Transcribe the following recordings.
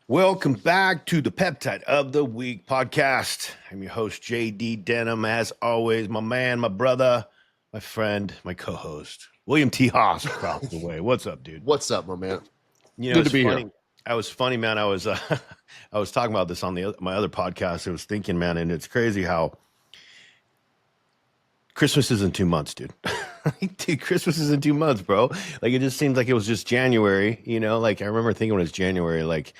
Welcome back to the Peptide of the Week podcast. I'm your host, JD Denham. As always, my man, my brother, my friend, my co-host, William T. Haas across the way. What's up, dude? What's up, my man? You know, Good it's to be funny. here. I was funny, man. I was I was talking about this on my other podcast. I was thinking, man, and it's crazy how Christmas is in 2 months, dude. Dude, Christmas is in 2 months, bro. Like it just seems like it was just January, you know? Like I remember thinking when it was January, like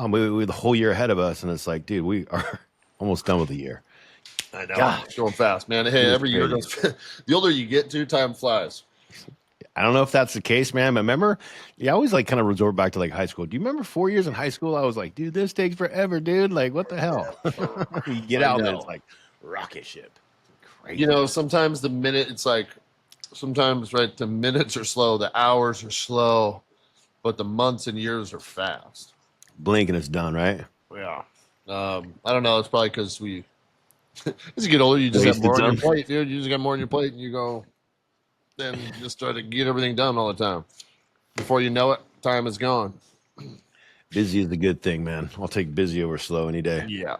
we the whole year ahead of us, and it's like, dude, we are almost done with the year. I know. Gosh, It's going fast, man. Hey, it's every year crazy. goes. The older you get to, time flies. I don't know if that's the case, man. But remember, you always like kind of resort back to like high school. Do you remember 4 years in high school? I was like, dude, this takes forever, dude. Like, what the hell? You get I out and then it's know. like rocket ship. You Crazy. know, sometimes the minute it's like, sometimes right, the minutes are slow, the hours are slow, but the months and years are fast. Blink and it's done, right? Yeah. I don't know. It's probably because as you get older, you just have Wasted more on your time. plate, dude. You just got more on your plate, and you go, then you just try to get everything done all the time. Before you know it, time is gone. Busy is a good thing, man. I'll take busy over slow any day. Yeah.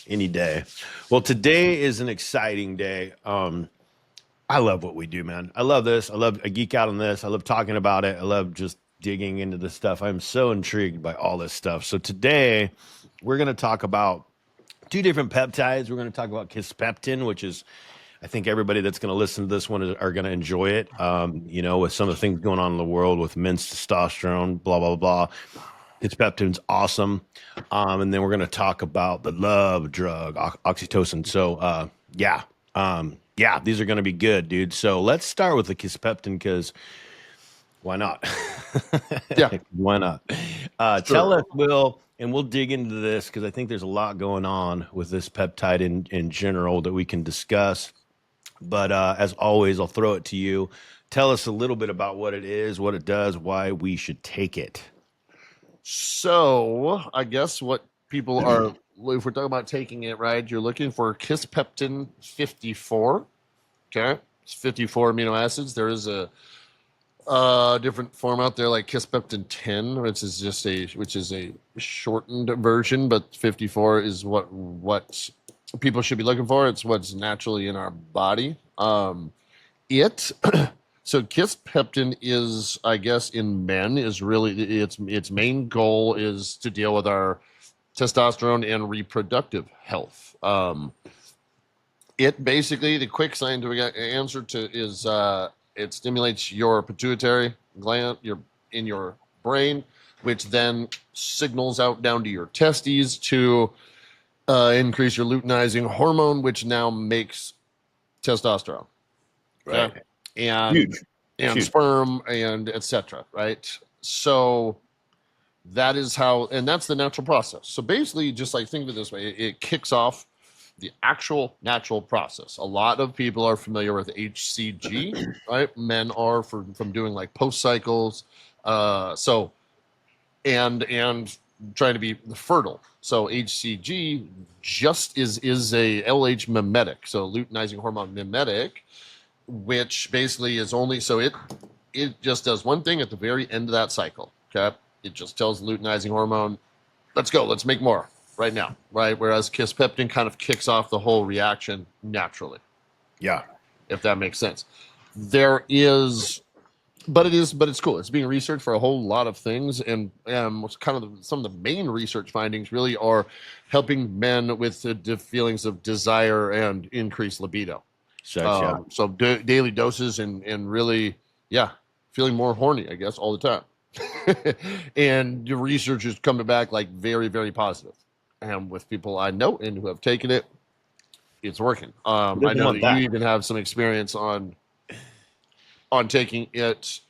Any day. Well, today is an exciting day. I love what we do, man. I love this. I geek out on this. I love talking about it. I love just digging into this stuff. I'm so intrigued by all this stuff. So today we're going to talk about two different peptides. We're going to talk about Kisspeptin, which is, I think everybody that's going to listen to this one are going to enjoy it. You know, with some of the things going on in the world with men's testosterone, blah, blah, blah. Kisspeptin's awesome. And then we're going to talk about the love drug, oxytocin. So, yeah, these are going to be good, dude. So let's start with the Kisspeptin because why not? Yeah. Why not? Tell us, Will, and we'll dig into this because I think there's a lot going on with this peptide in general that we can discuss. But as always, I'll throw it to you. Tell us a little bit about what it is, what it does, why we should take it. So I guess what people are, if we're talking about taking it, right, you're looking for Kisspeptin-54. Okay. It's 54 amino acids. There is a different form out there like Kisspeptin-10, which is a shortened version, but 54 is what people should be looking for. It's what's naturally in our body. It So Kisspeptin is, I guess, in men is really its main goal is to deal with our testosterone and reproductive health. It basically, the quick scientific answer to is it stimulates your pituitary gland in your brain, which then signals out down to your testes to increase your luteinizing hormone, which now makes testosterone. Right. Okay? And Huge. Huge. sperm and etc. Right. So that is how, and that's the natural process. So basically, just like think of it this way, it kicks off the actual natural process. A lot of people are familiar with HCG, right? Men are from doing like post cycles. So and trying to be fertile. So HCG just is a LH mimetic, so luteinizing hormone mimetic, which basically is only so it just does one thing at the very end of that cycle. Okay, it just tells the luteinizing hormone, let's go, let's make more right now, right? Whereas Kisspeptin kind of kicks off the whole reaction naturally, Yeah. if that makes sense. There is, but it's cool. It's being researched for a whole lot of things, and what's kind of some of the main research findings really are helping men with the feelings of desire and increased libido. Sex, yeah. So daily doses and really, yeah, feeling more horny, I guess, all the time. And the research is coming back like very, very positive. And with people I know and who have taken it, it's working. Who I doesn't know want that you that? even have some experience on taking it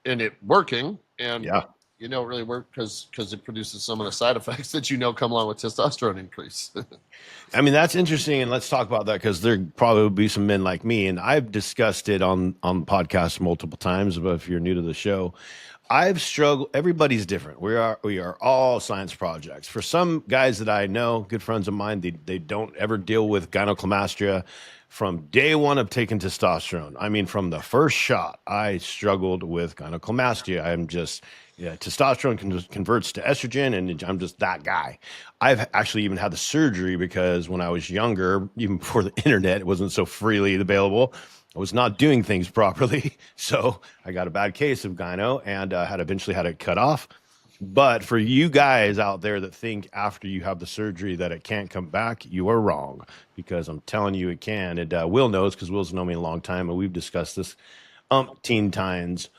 and it working, and Yeah. you know it really worked because it produces some of the side effects that come along with testosterone increase. I mean, that's interesting, and let's talk about that because there probably will be some men like me, and I've discussed it on podcasts multiple times. But if you're new to the show, I've struggled. Everybody's different. We are all science projects. For some guys that I know, good friends of mine, they don't ever deal with gynecomastia. from day one of taking testosterone. I mean, from the first shot, I struggled with gynecomastia. I'm just, yeah, testosterone converts to estrogen, and I'm just that guy. I've actually even had the surgery because when I was younger, even before the internet, it wasn't so freely available. I was not doing things properly. So I got a bad case of gyno and had eventually had it cut off. But for you guys out there that think after you have the surgery that it can't come back, you are wrong, because I'm telling you it can. And Will knows, because Will's known me a long time and we've discussed this umpteen times.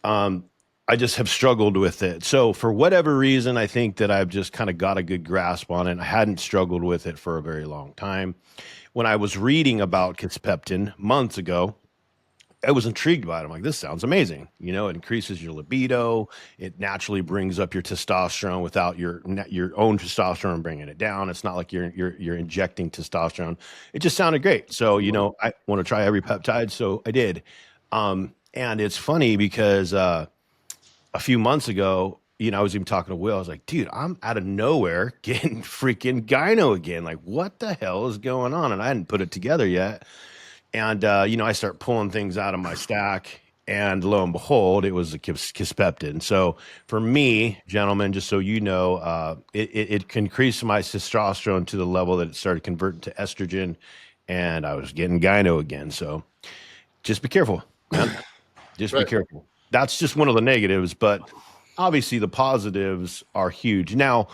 Um, I just have struggled with it. So for whatever reason, I think that I've just kind of got a good grasp on it. I hadn't struggled with it for a very long time. When I was reading about Kisspeptin months ago, I was intrigued by it. I'm like, this sounds amazing. You know, it increases your libido. It naturally brings up your testosterone without your own testosterone bringing it down. It's not like you're injecting testosterone. It just sounded great. So, you know, I want to try every peptide. So I did. And it's funny because a few months ago, you know, I was even talking to Will. I was like, dude, I'm out of nowhere getting freaking gyno again. Like, what the hell is going on? And I hadn't put it together yet. And, you know, I start pulling things out of my stack, and lo and behold, it was a Kisspeptin. So for me, gentlemen, just so you know, it can increase my testosterone to the level that it started converting to estrogen, and I was getting gyno again. So just be careful, man. Just be Right. careful. That's just one of the negatives, but obviously the positives are huge. Now,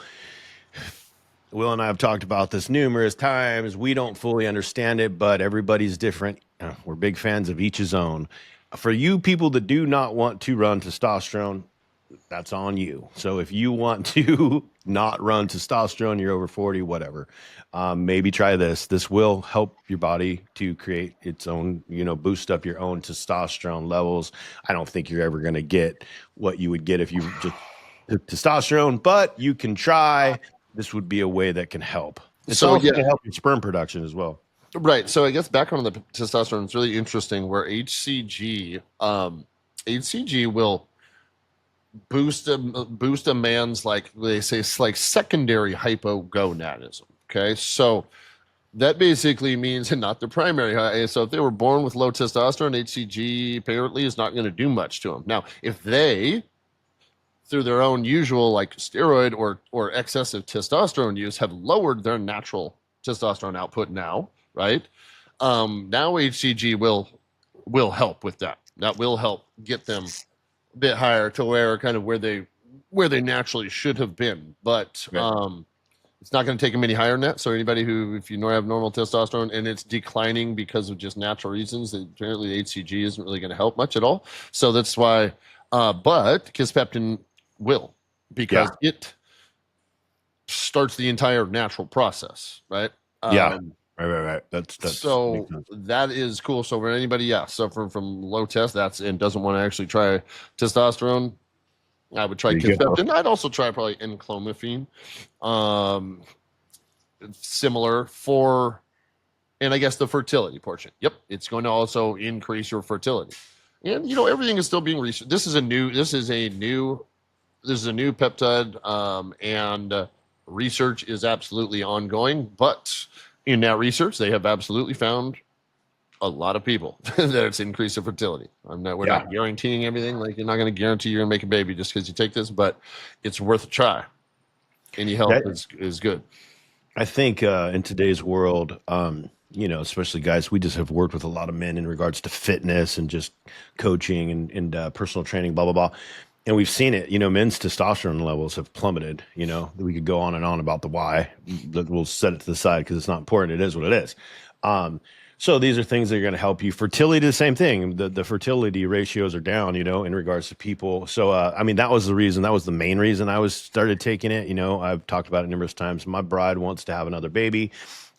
Will and I have talked about this numerous times. We don't fully understand it, but everybody's different. We're big fans of each his own. For you people that do not want to run testosterone, that's on you. So if you want to not run testosterone, you're over 40, whatever. Maybe try this. This will help your body to create its own, you know, boost up your own testosterone levels. I don't think you're ever going to get what you would get if you just took testosterone, but you can try. This would be a way that can help. It's So also yeah, going to help your sperm production as well. right. So I guess background on the testosterone is really interesting. Where HCG will boost a man's, like they say, it's like secondary hypogonadism. Okay, so that basically means not the primary. So if they were born with low testosterone, HCG apparently is not going to do much to them. Now, if they, through their own usual like steroid or excessive testosterone use, have lowered their natural testosterone output now, right? Now HCG will help with that. That will help get them a bit higher to where they naturally should have been. But Right. it's not going to take them any higher than that. So anybody who, if you have normal testosterone and it's declining because of just natural reasons, apparently the HCG isn't really going to help much at all. So that's why. But Kisspeptin will, because Yeah. it starts the entire natural process, right? Yeah. Right. That's So makes sense. that is cool. So for anybody, suffering from low test, and doesn't want to actually try testosterone, I would try There you go. Kisspeptin. I'd also try probably Clomid. Um, Similar for, and I guess the fertility portion. Yep, it's going to also increase your fertility. And everything is still being researched. This is a new peptide, and research is absolutely ongoing. But in that research, they have absolutely found a lot of people that it's increased their fertility. We're Yeah. not guaranteeing everything. Like, you're not going to guarantee you're going to make a baby just because you take this, but it's worth a try. Any help That, is good. I think in today's world, you know, especially guys, we just have worked with a lot of men in regards to fitness and just coaching and personal training, blah, blah, blah. And we've seen it, you know, men's testosterone levels have plummeted. You know, we could go on and on about the why, but we'll set it to the side because it's not important. It is what it is. So these are things that are going to help you. Fertility, the same thing. The fertility ratios are down, you know, in regards to people. So, I mean, that was the reason. That was the main reason I was started taking it. You know, I've talked about it numerous times. My bride wants to have another baby.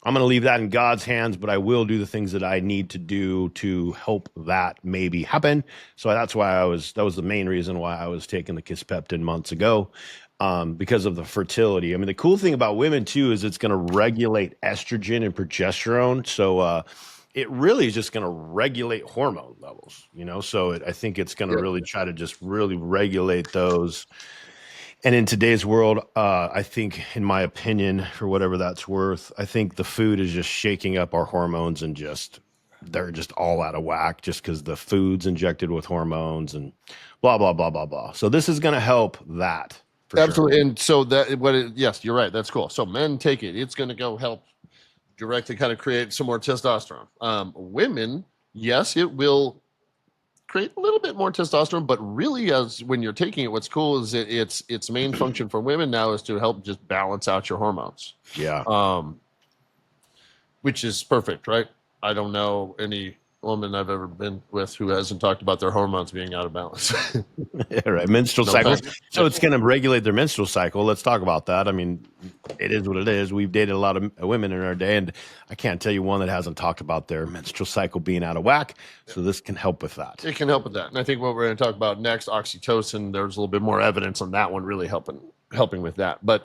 I'm going to leave that in God's hands, but I will do the things that I need to do to help that maybe happen. So that was the main reason why I was taking the Kisspeptin months ago, because of the fertility. I mean, the cool thing about women too is it's going to regulate estrogen and progesterone. So, it really is just going to regulate hormone levels, you know? So I think it's going to Yeah. really try to just really regulate those. And in today's world, I think, in my opinion, for whatever that's worth, I think the food is just shaking up our hormones and just they're just all out of whack just because the food's injected with hormones and blah blah blah blah blah. So this is going to help that for sure. Absolutely. And so yes, you're right. That's cool. So men take it. It's going to go help directly kind of create some more testosterone. Women, yes, it will create a little bit more testosterone, but really, as when you're taking it, what's cool is its main function for women now is to help just balance out your hormones. Yeah. Which is perfect, right? I don't know any woman I've ever been with who hasn't talked about their hormones being out of balance. Yeah, right. Menstrual No cycle. thanks. So it's going to regulate their menstrual cycle. Let's talk about that. I mean, it is what it is. We've dated a lot of women in our day, and I can't tell you one that hasn't talked about their menstrual cycle being out of whack. So this can help with that. It can help with that. And I think what we're going to talk about next, oxytocin, there's a little bit more evidence on that one really helping with that. But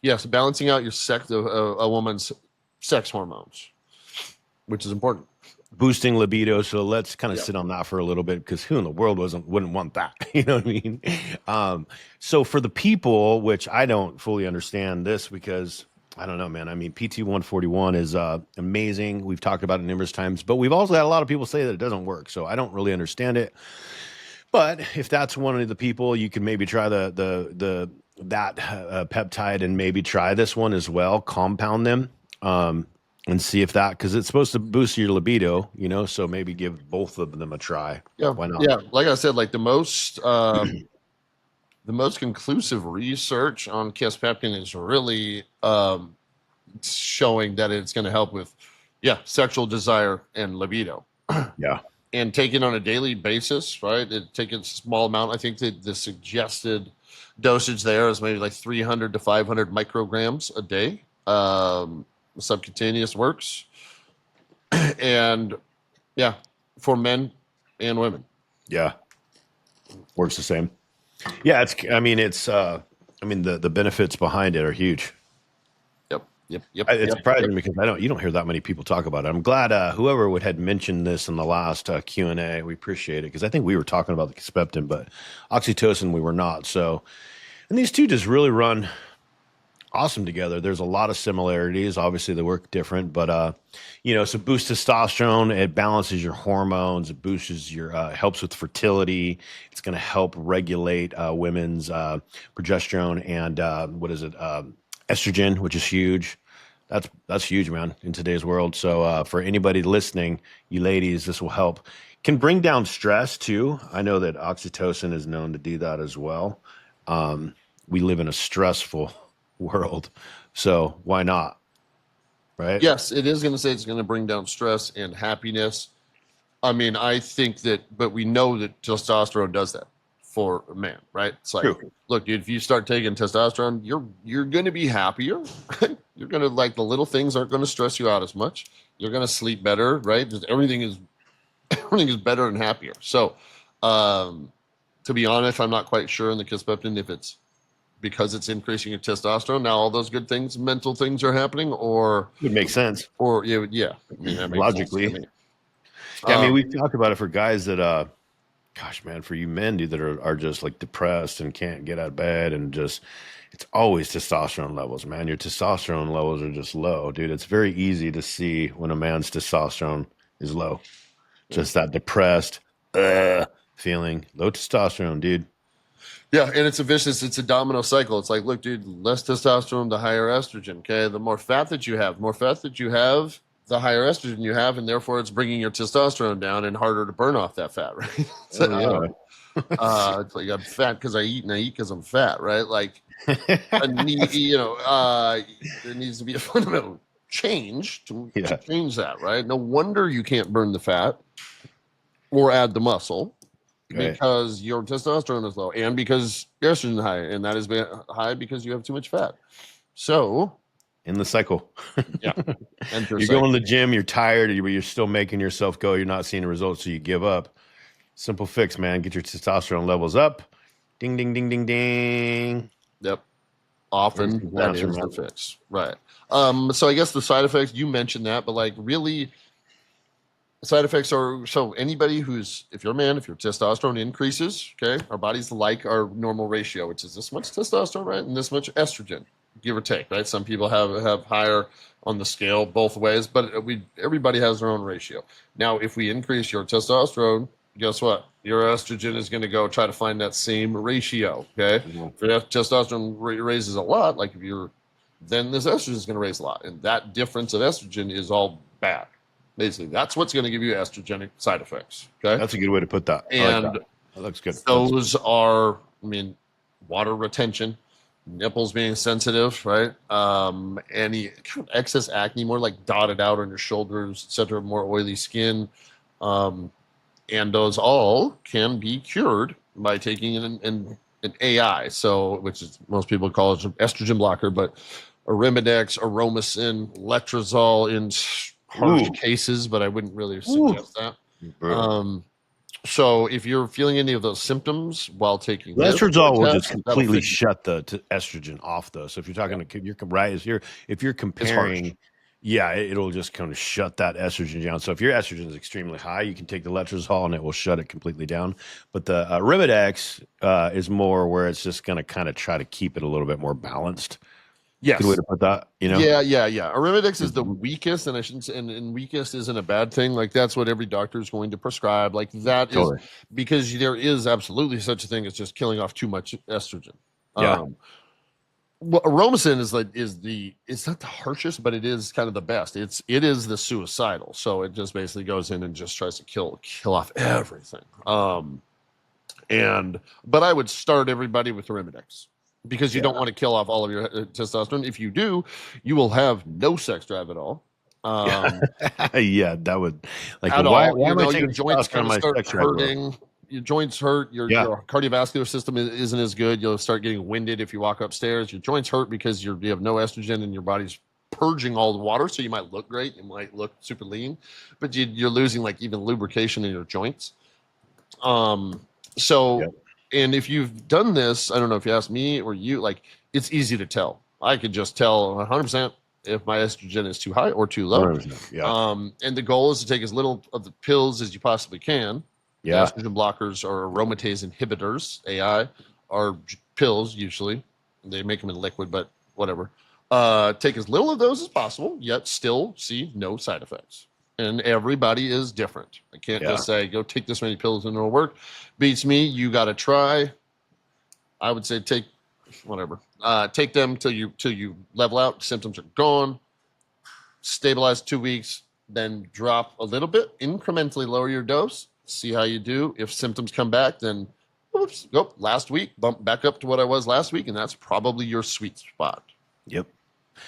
yes, balancing out your a woman's sex hormones, which is important. Boosting libido. So let's kind of sit on that for a little bit, because who in the world wouldn't want that? You know what I mean? So for the people, which I don't fully understand this, because I don't know, man. I mean, PT-141 is amazing. We've talked about it numerous times, but we've also had a lot of people say that it doesn't work. So I don't really understand it. But if that's one of the people, you can maybe try that peptide and maybe try this one as well. Compound them. And see if that, because it's supposed to boost your libido, you know, so maybe give both of them a try. Yeah. Why not? Yeah. Like I said, like the most conclusive research on Kisspeptin is really showing that it's going to help with, sexual desire and libido. Yeah. And take it on a daily basis, right? Take a small amount. I think that the suggested dosage there is maybe like 300 to 500 micrograms a day. Subcutaneous works. And for men and women. Yeah. Works the same. Yeah. The benefits behind it are huge. Yep. It's surprising because you don't hear that many people talk about it. I'm glad whoever had mentioned this in the last Q&A, we appreciate it, because I think we were talking about the Kisspeptin, but oxytocin we were not. So, and these two just really run awesome together. There's a lot of similarities. Obviously, they work different, but so boost testosterone. It balances your hormones. It boosts your helps with fertility. It's going to help regulate women's progesterone and estrogen, which is huge. That's huge, man, in today's world. So for anybody listening, you ladies, this will help. Can bring down stress too. I know that oxytocin is known to do that as well. We live in a stressful world, so why not? Right? Yes, it is going to say it's going to bring down stress and happiness. I mean, I think that, but we know that testosterone does that for a man, right? It's like, look, dude, if you start taking testosterone, you're going to be happier. You're going to, like, the little things aren't going to stress you out as much. You're going to sleep better, right? Just everything is better and happier. So, to be honest, I'm not quite sure in the Kisspeptin if it's because it's increasing your testosterone. Now all those good things, mental things are happening, or it would make sense. Or I mean, that makes logically. Sense to me. I mean, we've talked about it for guys that, gosh, man, for you men, dude, that are just like depressed and can't get out of bed, and just, it's always testosterone levels, man. Your testosterone levels are just low, dude. It's very easy to see when a man's testosterone is low. Just that depressed feeling, low testosterone, dude. Yeah, and it's a domino cycle. It's like, look, dude, less testosterone, the higher estrogen. Okay, the more fat that you have, the higher estrogen you have, and therefore it's bringing your testosterone down and harder to burn off that fat, right? So, it's like I'm fat because I eat, and I eat because I'm fat, right? Like, there needs to be a fundamental change to change that, right? No wonder you can't burn the fat or add the muscle. Because your testosterone is low, and because your estrogen is high, and that is high because you have too much fat. So, in the cycle, you're going to the gym, you're tired, you're still making yourself go, you're not seeing the results, so you give up. Simple fix, man. Get your testosterone levels up. Ding, ding, ding, ding, ding. Yep. Often that is the fix, right? So I guess the side effects, you mentioned that, but like really, side effects are, so anybody if you're a man, if your testosterone increases, okay, our bodies like our normal ratio, which is this much testosterone, right, and this much estrogen, give or take, right? Some people have higher on the scale both ways, but everybody has their own ratio. Now, if we increase your testosterone, guess what? Your estrogen is going to go try to find that same ratio. Okay, Mhm. if your testosterone raises a lot, like if you're, then this estrogen is going to raise a lot, and that difference of estrogen is all bad. Basically, that's what's going to give you estrogenic side effects. Okay, That's a good way to put that. I like that. and That looks good. those are, I mean, water retention, nipples being sensitive, right? Any kind of excess acne, more like dotted out on your shoulders, etc., more oily skin. Um, and those all can be cured by taking an AI, so which is most people call it an estrogen blocker, but Arimidex, Aromacin, Letrozole in harsh Ooh, cases, but I wouldn't really ooh, suggest that. bro. Um, so if you're feeling any of those symptoms while taking this Letrozole will just test, that'll completely fix it. shut the estrogen off, though. So if you're Yeah, talking to you're right, if you're it's harsh. comparing, yeah, it'll just kind of shut that estrogen down. So if your estrogen is extremely high, you can take the letrozole and it will shut it completely down. But the Arimidex is more where it's just going to kind of try to keep it a little bit more balanced. Good way Yes. to put that, you know? Yeah. Arimidex is the Mhm. weakest, and I shouldn't say, and weakest isn't a bad thing. Like that's what every doctor is going to prescribe. Like that is Totally. because there is absolutely such a thing as just killing off too much estrogen. Yeah. Well, Aromacin is like is the it's not the harshest, but it is kind of the best. It is the suicidal. So it just basically goes in and just tries to kill off everything. And but I would start everybody with Arimidex because you Yeah. don't want to kill off all of your testosterone. If you do, you will have no sex drive at all. Yeah. Um, Yeah. That would like at why all. why am I Your taking joints testosterone kind on of my start sex drive low? hurting. Your joints hurt. Yeah. Your cardiovascular system isn't as good. You'll start getting winded if you walk upstairs. Your joints hurt because you have no estrogen and your body's purging all the water. So you might look great. You might look super lean, but you're losing like even lubrication in your joints. Um, Yeah. so, and if you've done this, I don't know if you ask me or you, like it's easy to tell. I could just tell 100% if my estrogen is too high or too low. 100%. Yeah. And the goal is to take as little of the pills as you possibly can. The Yeah. estrogen blockers or aromatase inhibitors, AI, are pills usually. They make them in liquid, but whatever. Take as little of those as possible, yet still see no side effects. And everybody is different. I can't Yeah. just say, go take this many pills and it'll work. Beats me. You got to try. I would say take whatever. Take them till you level out. Symptoms are gone. Stabilize 2 weeks, then drop a little bit, incrementally lower your dose. See how you do. If symptoms come back, then oops, go last week, bump back up to what I was last week, and that's probably your sweet spot. Yep.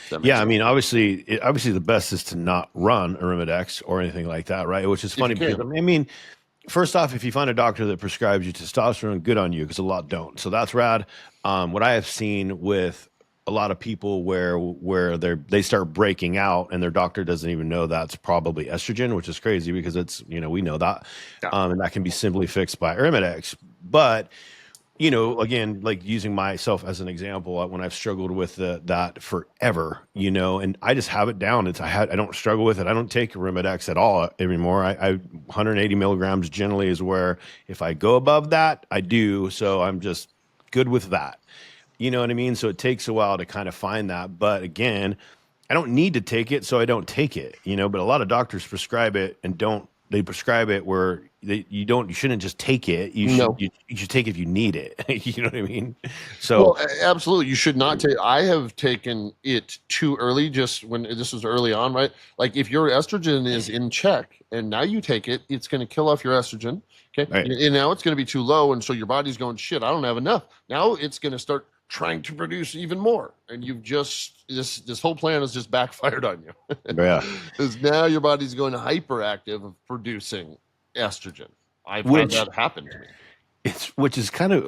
That makes Yeah, I sense. mean, obviously, the best is to not run Arimidex or anything like that, right? Which is If funny you because can. I mean, first off, if you find a doctor that prescribes you testosterone, good on you, because a lot don't. So that's rad. What I have seen with a lot of people where they start breaking out and their doctor doesn't even know that's probably estrogen, which is crazy because it's we know that, Yeah. and that can be simply fixed by Arimidex, but again, like using myself as an example, when I've struggled with that forever, and I just have it down. I don't struggle with it. I don't take Arimidex at all anymore. I 180 milligrams generally is where if I go above that, I do. So I'm just good with that. You know what I mean? So it takes a while to kind of find that. But again, I don't need to take it, so I don't take it, but a lot of doctors prescribe it and don't they prescribe it where you shouldn't just take it. No. You should take it if you need it. You know what I mean? So Well, absolutely. You should not take. I have taken it too early, just when this was early on, right? Like if your estrogen is in check and now you take it, it's going to kill off your estrogen. Okay. right. And now it's going to be too low. And so your body's going, shit, I don't have enough. Now it's going to start trying to produce even more. And you've just, this whole plan has just backfired on you. Yeah. Because now your body's going hyperactive of producing estrogen. I've had Which that happen to me. which is kind of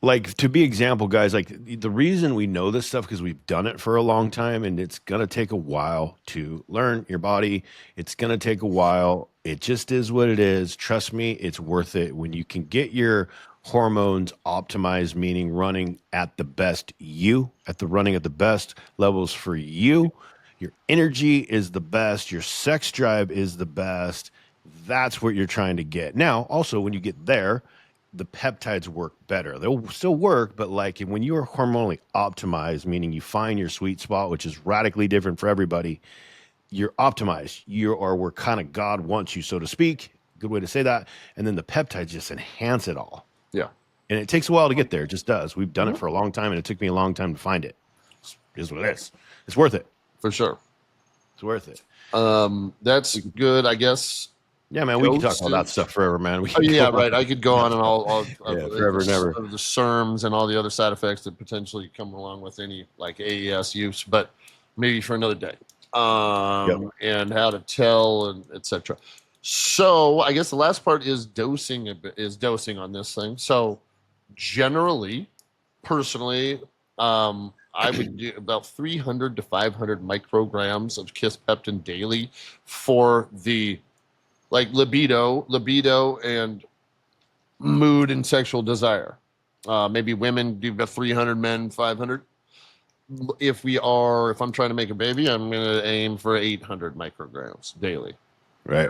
like to be example, guys, like the reason we know this stuff because we've done it for a long time and it's gonna take a while to learn your body. It's gonna take a while. It just is what it is. Trust me, it's worth it when you can get your hormones optimized, meaning running at the best running at the best levels for you. Your energy is the best, your sex drive is the best. That's what you're trying to get. Now, also when you get there, the peptides work better. They'll still work, but like when you are hormonally optimized, meaning you find your sweet spot, which is radically different for everybody, you're optimized. We're kind of God wants you, so to speak. Good way to say that. And then the peptides just enhance it all. Yeah. And it takes a while to get there. It just does. We've done it Mhm. for a long time, and it took me a long time to find it. It is what it is. It's worth it. For sure. It's worth it. That's good, I guess. Yeah, man, we can talk about that stuff forever, man. We Oh, can yeah, go right. on. I could go on and all Yeah, forever and ever. of the SERMs and all the other side effects that potentially come along with any like AES use, but maybe for another day. And how to tell and etc. So I guess the last part is dosing on this thing. So generally, personally, I would do about 300 to 500 micrograms of Kisspeptin daily for the like libido and mood and sexual desire. Maybe women do about 300, men 500. If I'm trying to make a baby, I'm going to aim for 800 micrograms daily. Right.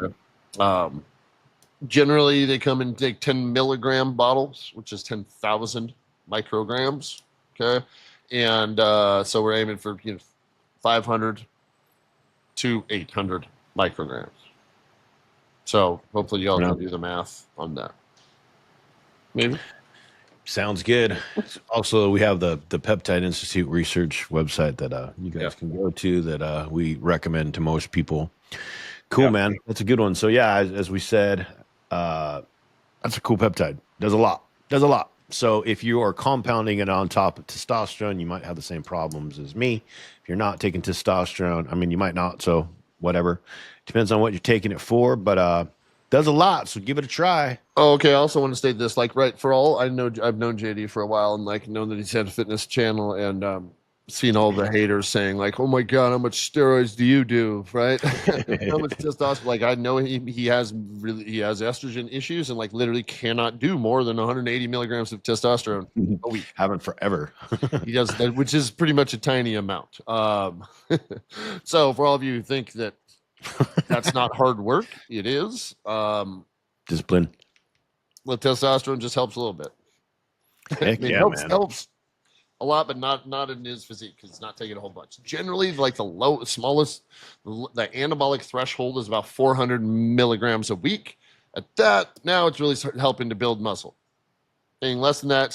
Generally, they come in 10 milligram bottles, which is 10,000 micrograms. Okay. And so we're aiming for 500 to 800 micrograms. So hopefully y'all can do the math on that. Maybe. Sounds good. Also, we have the Peptide Institute research website that you guys can go to that we recommend to most people. Cool, man. That's a good one. So yeah, as we said, that's a cool peptide. Does a lot. So if you are compounding it on top of testosterone, you might have the same problems as me. If you're not taking testosterone, I mean, you might not. So whatever. Depends on what you're taking it for, but does a lot. So give it a try. Oh, okay. I also want to state this, like, right, for all I know, I've known JD for a while, and like known that he's had a fitness channel, and seen all the haters saying like, "Oh my god, how much steroids do you do?" Right? How much testosterone? Like, I know he has estrogen issues, and like literally cannot do more than 180 milligrams of testosterone a week. Haven't forever. He does that, which is pretty much a tiny amount. So for all of you who think that that's not hard work, it is. Discipline. Well, testosterone just helps a little bit. Heck It yeah, helps, man. helps a lot, but not in his physique because it's not taking a whole bunch. Generally, like the smallest, the anabolic threshold is about 400 milligrams a week. At that, now it's really helping to build muscle. Anything less than that,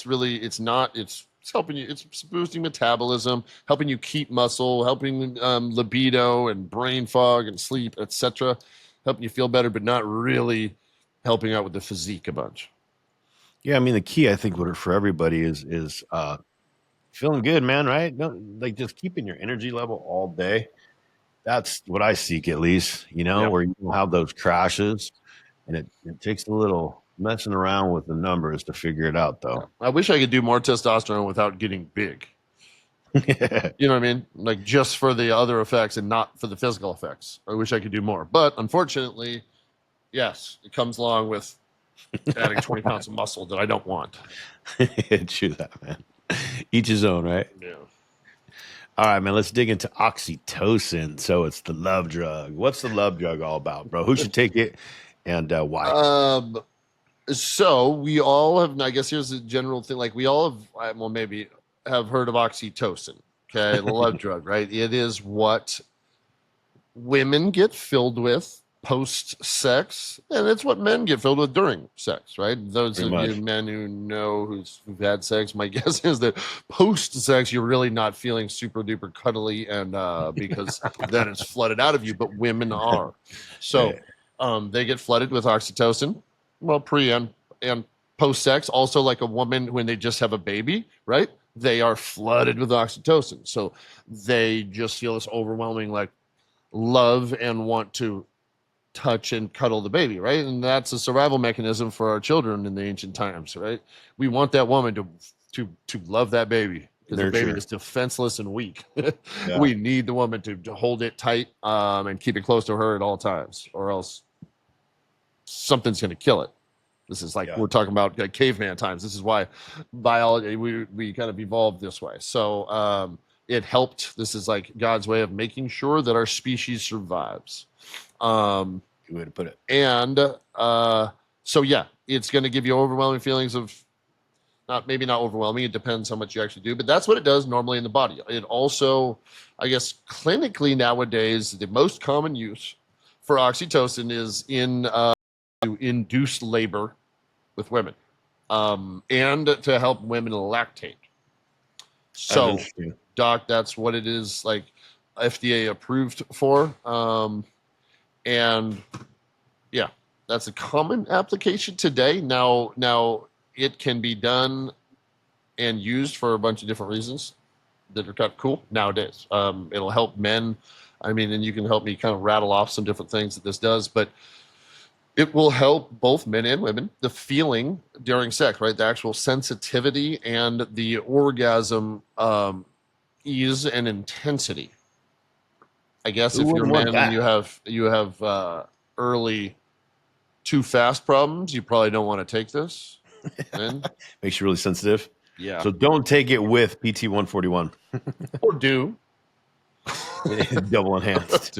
it's helping you. It's boosting metabolism, helping you keep muscle, helping libido and brain fog and sleep, etc. Helping you feel better, but not really helping out with the physique a bunch. Yeah, I mean the key I think for everybody is feeling good, man, right? Like just keeping your energy level all day. That's what I seek at least, where you don't have those crashes, and it takes a little messing around with the numbers to figure it out though. I wish I could do more testosterone without getting big. You know what I mean? Like just for the other effects and not for the physical effects. I wish I could do more. But unfortunately, yes, it comes along with adding 20 pounds of muscle that I don't want. True that, man. Each his own, right? Yeah. All right, man. Let's dig into oxytocin. So it's the love drug. What's the love drug all about, bro? Who should take it, and why? So we all have. I guess here's a general thing. Like we all have. Well, maybe have heard of oxytocin. Okay, the love drug, right? It is what women get filled with post-sex, and it's what men get filled with during sex, right? Those Pretty of you much. men who know who've had sex, my guess is that post-sex you're really not feeling super duper cuddly, and because then it's flooded out of you. But women are, so they get flooded with oxytocin, well, pre and post-sex. Also, like a woman when they just have a baby, right? They are flooded with oxytocin, so they just feel this overwhelming like love and want to touch and cuddle the baby, right? And that's a survival mechanism for our children in the ancient times, right? We want that woman to love that baby because the baby is defenseless and weak. We need the woman to hold it tight and keep it close to her at all times, or else something's going to kill it. This is like we're talking about like caveman times. This is why biology we kind of evolved this way. So it helped. This is like God's way of making sure that our species survives. Good way to put it. And So yeah, it's going to give you overwhelming feelings of maybe not overwhelming. It depends how much you actually do, but that's what it does normally in the body. It also, I guess, clinically nowadays, the most common use for oxytocin is in to induce labor with women, and to help women lactate. That's So, interesting. doc, that's what it is, like FDA approved for. And yeah, that's a common application today. Now it can be done and used for a bunch of different reasons that are kind of cool nowadays. It'll help men. I mean, and you can help me kind of rattle off some different things that this does, but it will help both men and women. The feeling during sex, right? The actual sensitivity and the orgasm ease and intensity. I guess Who if you're a wouldn't want man and that? you have early too fast problems, you probably don't want to take this. Then Makes you really sensitive. yeah, So don't take it with PT 141. or do Double enhanced.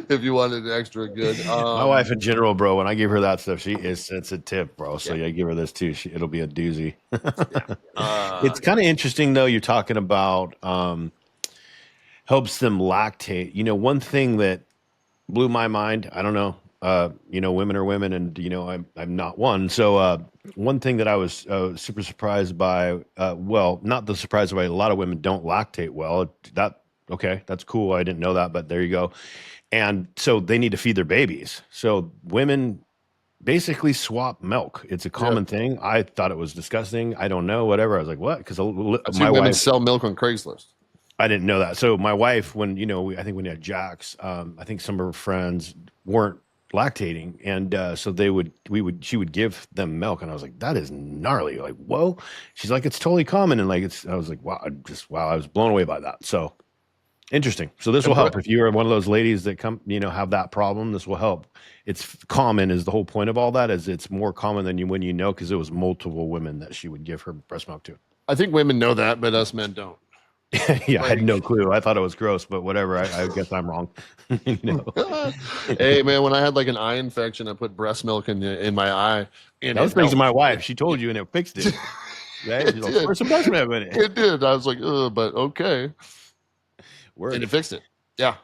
if you wanted extra good. My wife in general, bro, when I give her that stuff, she is sensitive, bro. So Yeah, yeah, give her this too. It'll be a doozy. yeah. It's kind of interesting though. You're talking about helps them lactate. One thing that blew my mind. I don't know. Women are women, and I'm not one. So one thing that I was super surprised by. Well, not the surprised by. A lot of women don't lactate well. That okay? That's cool. I didn't know that, but there you go. And so they need to feed their babies. So women basically swap milk. It's a Yeah. common thing. I thought it was disgusting. I don't know, whatever. I was like, what? Because I've my seen women wife, sell milk on Craigslist. I didn't know that. So my wife, when I think when we had Jax, I think some of her friends weren't lactating, and so she would give them milk, and I was like, that is gnarly. Like, whoa. She's like, it's totally common, and like I was like, wow, wow, I was blown away by that. So interesting. So this will And help if you are one of those ladies that have that problem. This will help. It's common is the whole point of all that is it's more common than when because it was multiple women that she would give her breast milk to. I think women know that, but us men don't. Yeah, I had Like, no clue. I thought it was gross, but whatever. I guess I'm wrong. you know, hey man, when I had like an eye infection, I put breast milk in my eye, and that was it thanks to my helped. wife. She told you, and it fixed it. Right? It She's like, did. "Where's some breast milk in it?" It did. I was like, but okay, and Work. it fixed it. Yeah.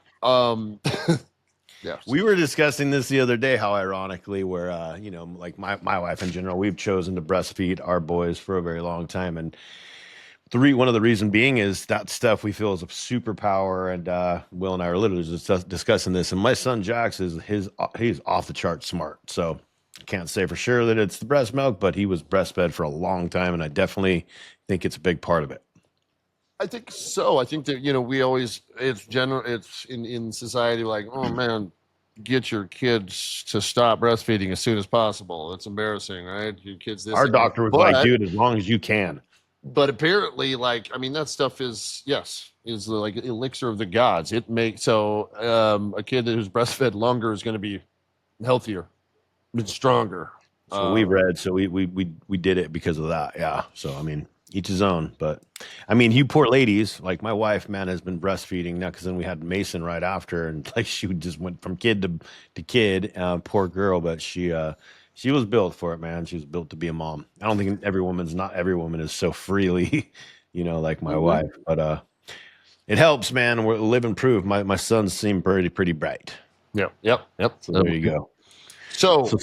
Yeah. We were discussing this the other day. How ironically, where like my wife in general, we've chosen to breastfeed our boys for a very long time, and one of the reason being is that stuff we feel is a superpower. And Will and I are literally just discussing this. And my son Jax he's off the chart smart. So can't say for sure that it's the breast milk, but he was breastfed for a long time, and I definitely think it's a big part of it. I think so. I think that we always it's in society like, oh man, get your kids to stop breastfeeding as soon as possible. It's embarrassing, right? Your kids this Our and that. doctor was like, But dude, as long as you can. apparently, like, I mean, that stuff is like elixir of the gods. It makes a kid who's breastfed longer is going to be healthier and stronger. So we read, so we did it because of that. Yeah. So I mean, each his own. But I mean, you poor ladies, like my wife, man, has been breastfeeding now because then we had Mason right after, and like she just went from kid to kid. Poor girl, but she was built for it, man. She was built to be a mom. I don't think not every woman is so freely, like my Mhm. wife. But it helps, man. We're living proof. My sons seem pretty bright. Yep. So there you go. So So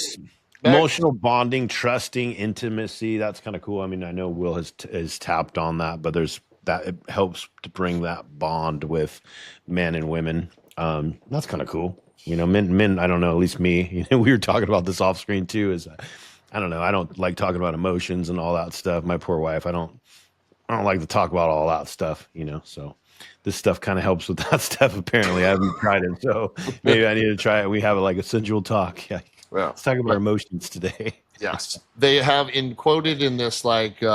back, emotional bonding, trusting, intimacy. That's kind of cool. I mean, I know Will has tapped on that, but it helps to bring that bond with men and women. That's kind of cool. Men. I don't know. At least me. We were talking about this off screen too. I don't know. I don't like talking about emotions and all that stuff. My poor wife. I don't like to talk about all that stuff. So this stuff kind of helps with that stuff. Apparently, I haven't tried it, so maybe I need to try it. We have like a sensual talk. Yeah. well, Let's talk about our emotions today. yes, they have quoted in this like we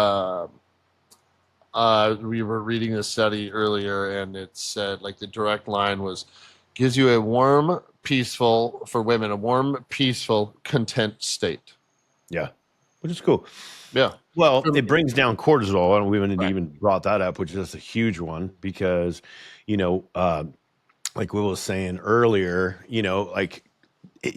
were reading this study earlier, and it said like the direct line was gives you a warm, peaceful for women, a warm, peaceful, content state. Yeah, which is cool. Yeah. Well, it brings down cortisol, and we haven't Right. even brought that up, which is a huge one because, like Will was saying earlier, like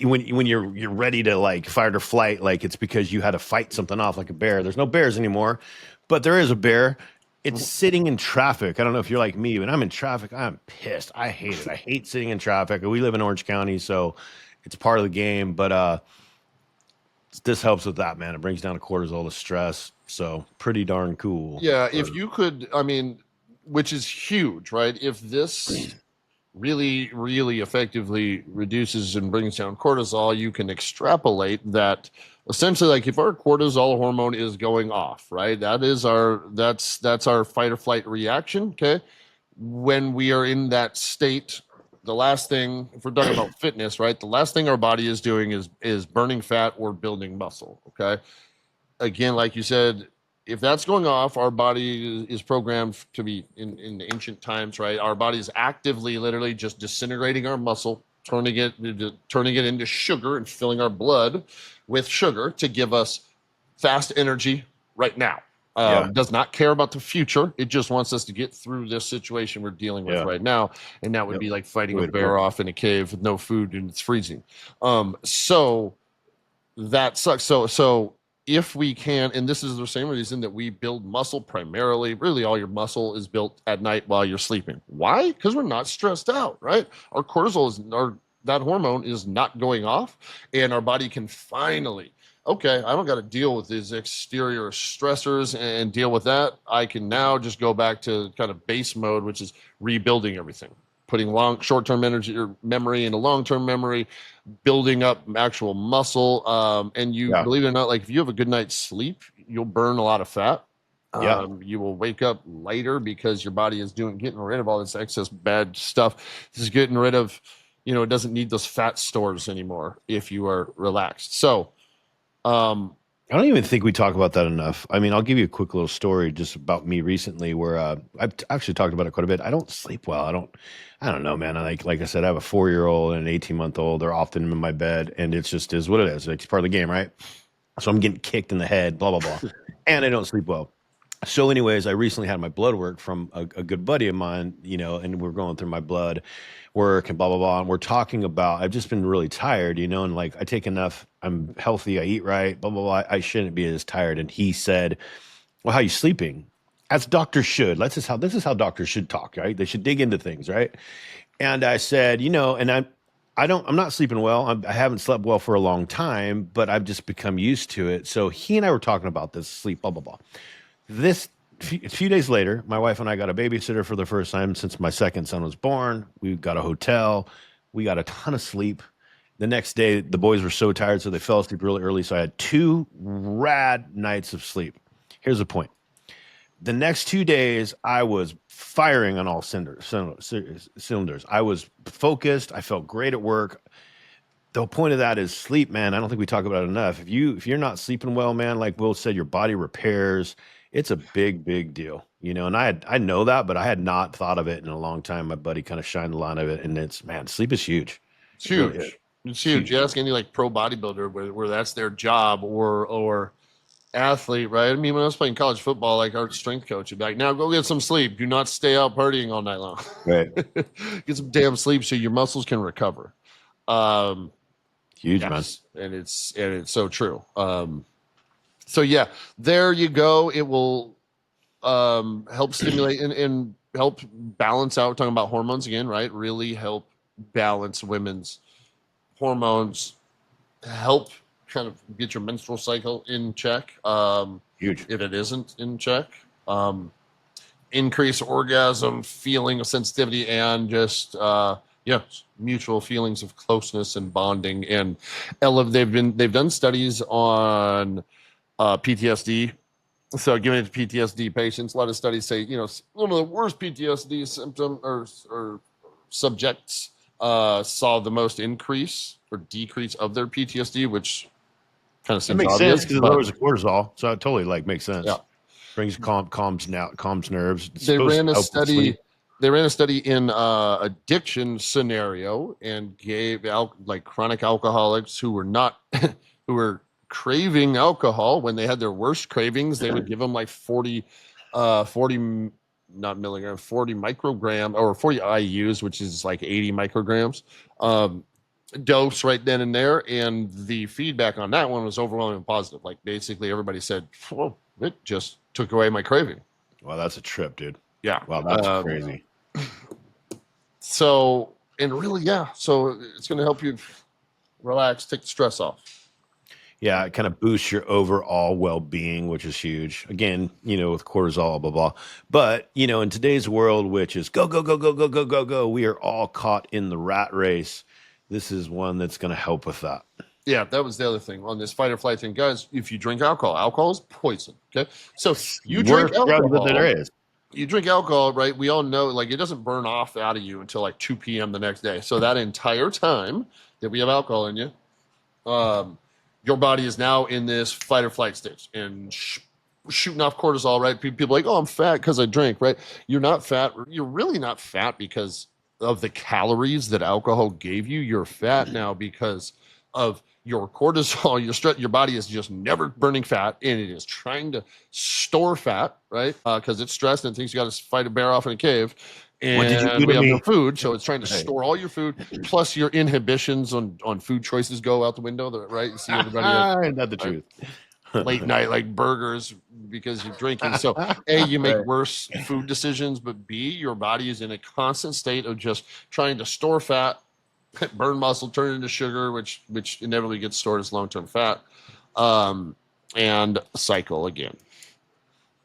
when you're ready to like fight or flight, like it's because you had to fight something off like a bear. There's no bears anymore, but there is a bear. It's sitting in traffic. I don't know if you're like me, but I'm in traffic. I'm pissed. I hate it. I hate sitting in traffic. We live in Orange County, so it's part of the game. But this helps with that, man. It brings down the cortisol, the stress. So pretty darn cool. Yeah, if you could, I mean, which is huge, right? If this really, really effectively reduces and brings down cortisol, you can extrapolate that essentially, like if our cortisol hormone is going off, right? That's our fight or flight reaction. Okay. When we are in that state, the last thing, if we're talking about fitness, right? The last thing our body is doing is burning fat or building muscle. Okay. Again, like you said, if that's going off, our body is programmed to be in the ancient times, right? Our body is actively, literally, just disintegrating our muscle, turning it into sugar and filling our blood with sugar to give us fast energy right now. Yeah. Does not care about the future. It just wants us to get through this situation we're dealing with Yeah. right now, and that would Yep. be like fighting a Way to put bear it. off in a cave with no food and it's freezing. So that sucks. So if we can, and this is the same reason that we build muscle primarily, really all your muscle is built at night while you're sleeping. Why? Because we're not stressed out, right? Our cortisol is that hormone is not going off, and our body can finally, okay, I don't got to deal with these exterior stressors and deal with that. I can now just go back to kind of base mode, which is rebuilding everything, putting short-term energy or memory into long-term memory, building up actual muscle. And you Yeah. believe it or not, like if you have a good night's sleep, you'll burn a lot of fat. Yeah. You will wake up lighter because your body is getting rid of all this excess bad stuff. This is getting rid of, it doesn't need those fat stores anymore if you are relaxed. So, I don't even think we talk about that enough. I mean, I'll give you a quick little story just about me recently where I've actually talked about it quite a bit. I don't sleep well. I don't know, man. Like I said, I have a 4-year-old and an 18-month-old. They're often in my bed, and it's just is what it is. Like, it's part of the game, right? So I'm getting kicked in the head, blah, blah, blah. And I don't sleep well. So, anyways, I recently had my blood work from a good buddy of mine, and we're going through my blood work and blah, blah, blah. And we're talking about, I've just been really tired, and like I take enough, I'm healthy, I eat right, blah, blah, blah. I shouldn't be as tired. And he said, well, how are you sleeping? As doctors should. This is how doctors should talk, right? They should dig into things, right? And I said, and I'm not sleeping well. I haven't slept well for a long time, but I've just become used to it. So he and I were talking about this sleep, blah, blah, blah. A few days later, my wife and I got a babysitter for the first time since my second son was born. We got a hotel. We got a ton of sleep. The next day, the boys were so tired, so they fell asleep really early. So I had 2 rad nights of sleep. Here's the point. The next 2 days, I was firing on all cylinders. I was focused. I felt great at work. The point of that is sleep, man. I don't think we talk about it enough. If you're not sleeping well, man, like Will said, your body repairs. It's a big deal, And I know that, but I had not thought of it in a long time. My buddy kind of shined the light of it, and sleep is huge. it's It really is. huge. It's It's huge. huge. You ask any like pro bodybuilder where that's their job or athlete, right? I mean, when I was playing college football, like our strength coach would be like, now go get some sleep. Do not stay out partying all night long. Right. Get some damn sleep so your muscles can recover. Um, Huge, man. yes, and it's so true. So yeah, there you go. It will help stimulate and help balance out. We're talking about hormones again, right? Really help balance women's hormones, help kind of get your menstrual cycle in check. Huge. If it isn't in check, increase orgasm, feeling of sensitivity, and just mutual feelings of closeness and bonding. And they've done studies on PTSD. So giving it to PTSD patients, a lot of studies say, one of the worst PTSD symptom or subjects saw the most increase or decrease of their PTSD, which kind of That seems makes obvious, sense because it but lowers the cortisol. So it totally makes sense. yeah. Brings calms nerves. It's They supposed ran to a help with study. sleep. They ran a study in addiction scenario and gave like chronic alcoholics who were not who were craving alcohol when they had their worst cravings. They would give them like 40 not milligram, 40 microgram or 40 IUs, which is like 80 micrograms. dose right then and there, and the feedback on that one was overwhelmingly positive. Like basically everybody said, well, it just took away my craving. Wow, that's a trip, dude. Yeah. Wow, that's crazy. So, and really, yeah. So it's going to help you relax, take the stress off. Yeah, it kind of boosts your overall well-being, which is huge. Again, with cortisol, blah, blah. But, in today's world, which is go, go, go, go, go, go, go, go, we are all caught in the rat race. This is one that's going to help with that. Yeah, that was the other thing on this fight or flight thing. Guys, if you drink alcohol is poison. Okay. So you drink alcohol. That there is. You drink alcohol, right? We all know, like, it doesn't burn off out of you until like 2 p.m. the next day. So that entire time that we have alcohol in you, your body is now in this fight or flight stage and shooting off cortisol, right? People are like, oh, I'm fat because I drink, right? You're not fat. You're really not fat because of the calories that alcohol gave you. You're fat now because of your cortisol. Your body is just never burning fat, and it is trying to store fat, right? Because it's stressed and thinks you got to fight a bear off in a cave. And we have no food, so it's trying to store all your food. Plus, your inhibitions on food choices go out the window, right? You see everybody not the truth. late night like burgers because you're drinking. So A, you make worse food decisions, but B, your body is in a constant state of just trying to store fat, burn muscle, turn it into sugar, which inevitably gets stored as long-term fat, and cycle again.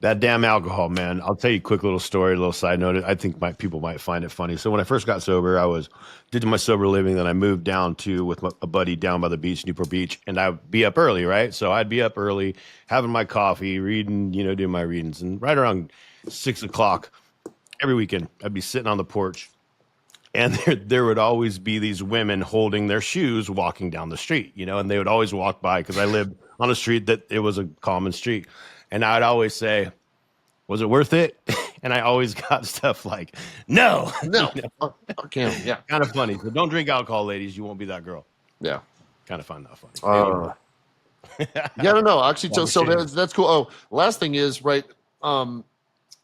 That damn alcohol, man. I'll tell you a quick little story, a little side note. I think people might find it funny. So when I first got sober, I did my sober living. Then I moved down with a buddy down by the beach, Newport Beach, and I'd be up early, right? So I'd be up early, having my coffee, reading, doing my readings. And right around 6 o'clock every weekend, I'd be sitting on the porch. And there would always be these women holding their shoes walking down the street, and they would always walk by because I lived on a street that it was a common street. And I'd always say, was it worth it? And I always got stuff like, no. Okay, yeah. Kind of funny. So don't drink alcohol, ladies. You won't be that girl. Yeah. Kind of find that funny. Yeah, no. Oxytocin. So that's cool. Oh, last thing is, right,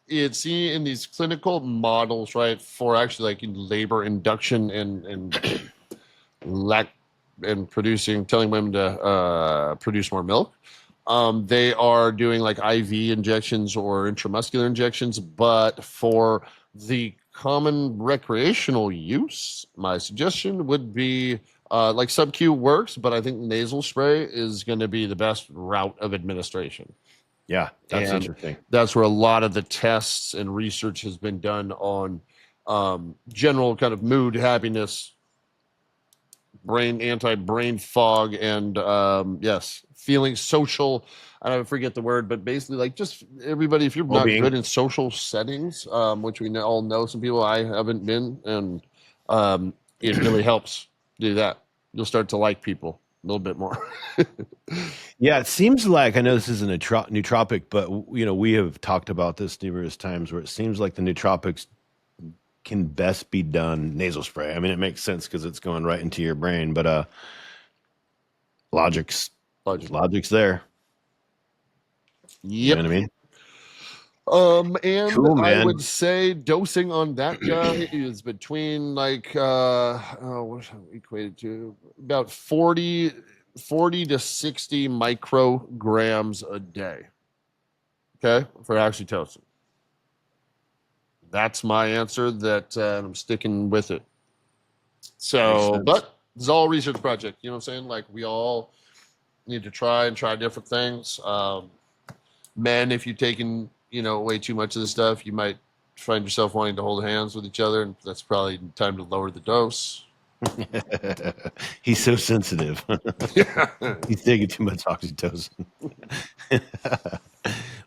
it's in these clinical models, right, for actually like in labor induction and telling women to produce more milk. They are doing like IV injections or intramuscular injections, but for the common recreational use, my suggestion would be like sub-Q works, but I think nasal spray is going to be the best route of administration. Yeah, that's interesting. That's where a lot of the tests and research has been done on general kind of mood, happiness, anti-brain fog, and feeling social. I don't forget the word, but basically like just everybody, if you're not good in social settings, which we all know some people, I haven't been, and it really helps do that. You'll start to like people a little bit more. Yeah, it seems like, I know this isn't a nootropic, but we have talked about this numerous times where it seems like the nootropics can best be done nasal spray. I mean, it makes sense because it's going right into your brain, but logic's there. Yep. You know what I mean? And cool, I would say dosing on that guy is between like what equated to about 40 to 60 micrograms a day. Okay, for oxytocin. That's my answer. I'm sticking with it. So, but it's all a research project. You know what I'm saying? Like we all need to try different things. Men, if you're taking way too much of the stuff, you might find yourself wanting to hold hands with each other, and that's probably time to lower the dose. He's so sensitive. He's taking too much oxytocin.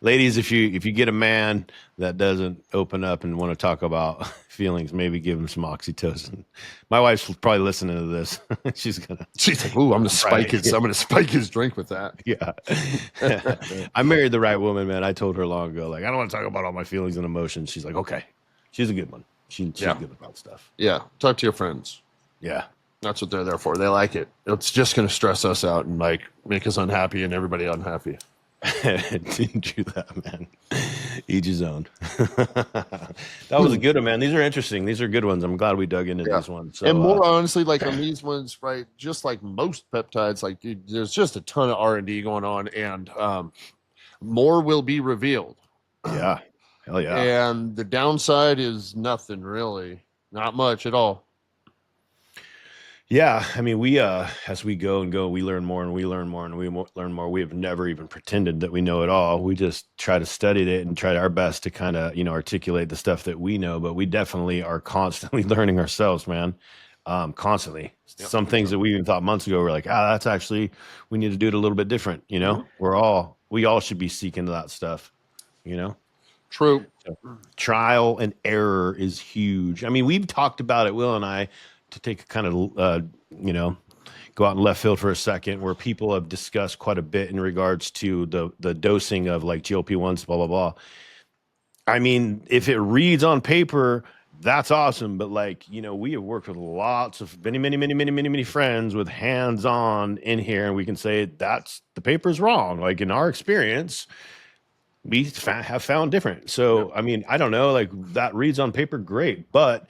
Ladies, if you get a man that doesn't open up and want to talk about feelings, maybe give him some oxytocin. My wife's probably listening to this. She's like, "Ooh, I'm gonna spike his drink with that." Yeah. I married the right woman, man. I told her long ago, like, I don't want to talk about all my feelings and emotions. She's like, okay. She's a good one. She's good about stuff. Yeah. Talk to your friends. Yeah. That's what they're there for. They like it. It's just going to stress us out and like make us unhappy and everybody unhappy. Didn't do that, man. Each his own. That was a good one, man. These are interesting. These are good ones. I'm glad we dug into Yeah. these ones. And So, more honestly, like on these ones, right? Just like most peptides, like dude, there's just a ton of R&D going on, and more will be revealed. yeah, hell yeah. And the downside is nothing really, not much at all. Yeah, I mean, we as we go and go, we learn more and we learn more and learn more. We have never even pretended that we know it all. We just try to study it and try our best to kind of, articulate the stuff that we know. But we definitely are constantly learning ourselves, man. Constantly. Yep. Some things that we even thought months ago were like, that's actually we need to do it a little bit different. We all should be seeking that stuff. True. So, trial and error is huge. I mean, we've talked about it, Will and I, to take a kind of, go out in left field for a second, where people have discussed quite a bit in regards to the dosing of like GLP-1s, blah, blah, blah. I mean, if it reads on paper, that's awesome. But like, we have worked with lots of many, many, many, many, many, many friends with hands-on in here, and we can say the paper's wrong. Like in our experience, we have found different. So, I mean, I don't know, like that reads on paper, great. But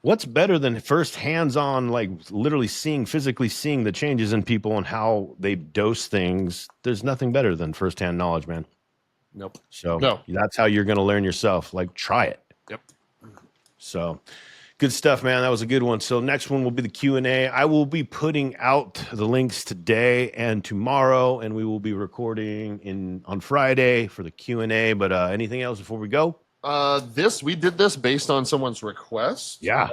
what's better than first hands-on, like literally physically seeing the changes in people and how they dose things? There's nothing better than firsthand knowledge, man. Nope. So No. that's how you're going to learn yourself. Like try it. Yep. So good stuff, man. That was a good one. So next one will be the Q&A. I will be putting out the links today and tomorrow, and we will be recording on Friday for the Q&A. But anything else before we go? We did this based on someone's request. Yeah.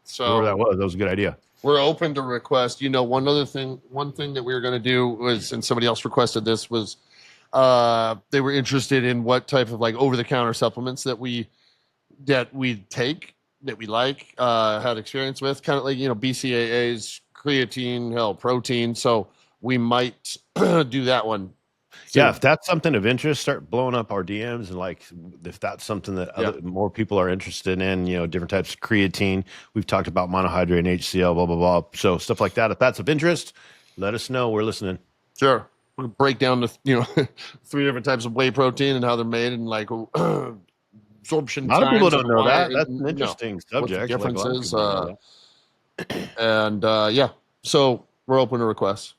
So whoever that was a good idea. We're open to request. One thing that we were going to do was, and somebody else requested this, was they were interested in what type of like over-the-counter supplements that we take, that we like, had experience with, kind of like, BCAAs, creatine, hell, protein. So we might do that one. Yeah, if that's something of interest, start blowing up our DMs, and like if that's something that more people are interested in, different types of creatine. We've talked about monohydrate and HCl, blah blah blah. So stuff like that. If that's of interest, let us know. We're listening. Sure. We'll break down the 3 different types of whey protein and how they're made, and like absorption. A lot of people times don't know why- that. That's an interesting subject. What the Like, a lot of differences, people don't know that. and yeah, so we're open to requests.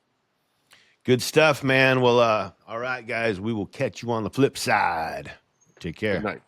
Good stuff, man. Well, all right, guys, we will catch you on the flip side. Take care. Good night.